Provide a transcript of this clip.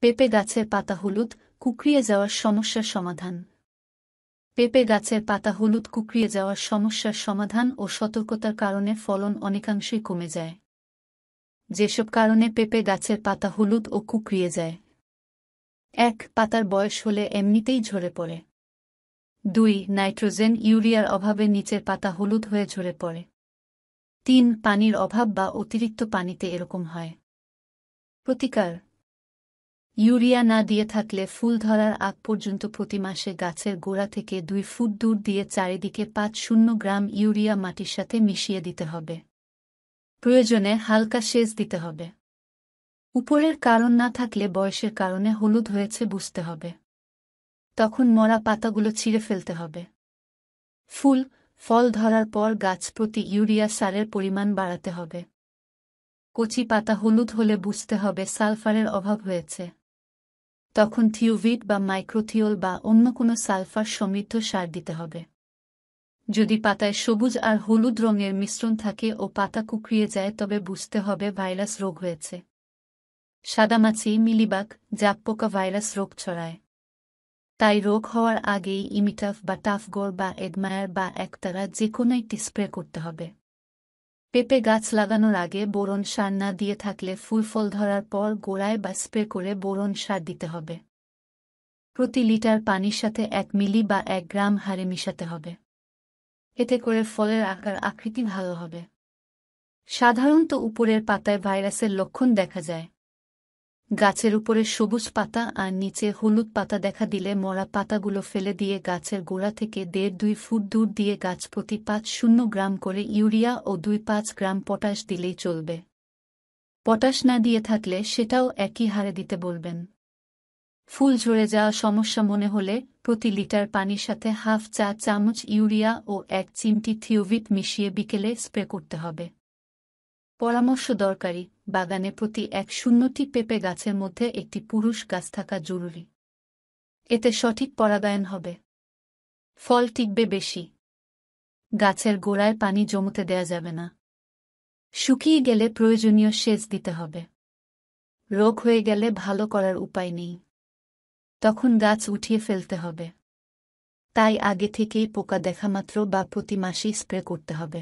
পেঁপে গাছের পাতা হলুদ কুঁকড়িয়ে যাওয়ার সমস্যার সমাধান। পেঁপে গাছের পাতা হলুদ কুঁকড়িয়ে যাওয়ার সমস্যার সমাধান ও সতর্কতার কারণে ফলন অনেকাংশেই কমে যায়। যেসব কারণে পেঁপে গাছের পাতা হলুদ ও কুঁকড়িয়ে যায়: ১. পাতার বয়স হলে এমনিতেই ঝরে পড়ে। ২. নাইট্রোজেন ইউরিয়ার অভাবে নিচের পাতা হলুদ হয়ে ঝরে পড়ে। ৩. পানির অভাব বা অতিরিক্ত পানিতে এরকম হয়। প্রতিকার: ইউরিয়া না দিয়ে থাকলে ফুল ধরার আগ পর্যন্ত প্রতি মাসে গাছের গোড়া থেকে ২ ফুট দূর দিয়ে চারিদিকে ৫-০ গ্রাম ইউরিয়া মাটির সাথে মিশিয়ে দিতে হবে। প্রয়োজনে হালকা সেচ দিতে হবে। উপরের কারণ না থাকলে বয়সের কারণে হলুদ হয়েছে বুঝতে হবে। তখন মরা পাতাগুলো ছিঁড়ে ফেলতে হবে। ফল ধরার পর গাছ প্রতি ইউরিয়া সারের পরিমাণ বাড়াতে হবে। কচি পাতা হলুদ হলে বুঝতে হবে সালফারের অভাব হয়েছে। তখন থিওভিট বা মাইক্রোথিওল বা অন্য কোনো সালফার সমৃদ্ধ সার দিতে হবে। যদি পাতায় সবুজ আর হলুদ রঙের মিশ্রণ থাকে ও পাতা কুঁকড়িয়ে যায় তবে বুঝতে হবে ভাইরাস রোগ হয়েছে। সাদামাছি, মিলিবাগ, জাগপোকা ভাইরাস রোগ ছড়ায়। তাই রোগ হওয়ার আগেই ইমিটাফ বা টাফগোর বা এডমায়ার বা একতারা যে কোনো একটি স্প্রে করতে হবে। পেঁপে গাছ লাগানোর আগে বোরন সার না দিয়ে থাকলে ফল ধরার পর গোড়ায় বা স্প্রে করে বোরন সার দিতে হবে। প্রতি লিটার পানির সাথে ১ মিলি বা ১ গ্রাম হারে মিশাতে হবে। এতে করে ফলের আকার আকৃতি ভালো হবে। সাধারণত উপরের পাতায় ভাইরাসের লক্ষণ দেখা যায়। গাছের উপরে সবুজ পাতা আর নিচে হলুদ পাতা দেখা দিলে মরা পাতাগুলো ফেলে দিয়ে গাছের গোড়া থেকে ১.৫-২ ফুট দূর দিয়ে গাছ প্রতি ৫-০ গ্রাম করে ইউরিয়া ও ২-৫ গ্রাম পটাশ দিলেই চলবে। পটাশ না দিয়ে থাকলে সেটাও একই হারে দিতে বলবেন। ফুল ঝরে যাওয়া সমস্যা মনে হলে প্রতি লিটার পানির সাথে হাফ চা চামচ ইউরিয়া ও ১ চিমটি থিওভিট মিশিয়ে বিকেলে স্প্রে করতে হবে। পরামর্শ দরকারি: বাগানে প্রতি ১০০টি পেঁপে গাছের মধ্যে একটি পুরুষ গাছ থাকা জরুরি। এতে সঠিক পরাগায়ন হবে। ফল টিকবে বেশি। গাছের গোড়ায় পানি জমতে দেয়া যাবে না। শুকিয়ে গেলে প্রয়োজনীয় সেচ দিতে হবে। রোগ হয়ে গেলে ভালো করার উপায় নেই। তখন গাছ উঠিয়ে ফেলতে হবে। তাই আগে থেকেই পোকা দেখামাত্র বা প্রতি মাসেই স্প্রে করতে হবে।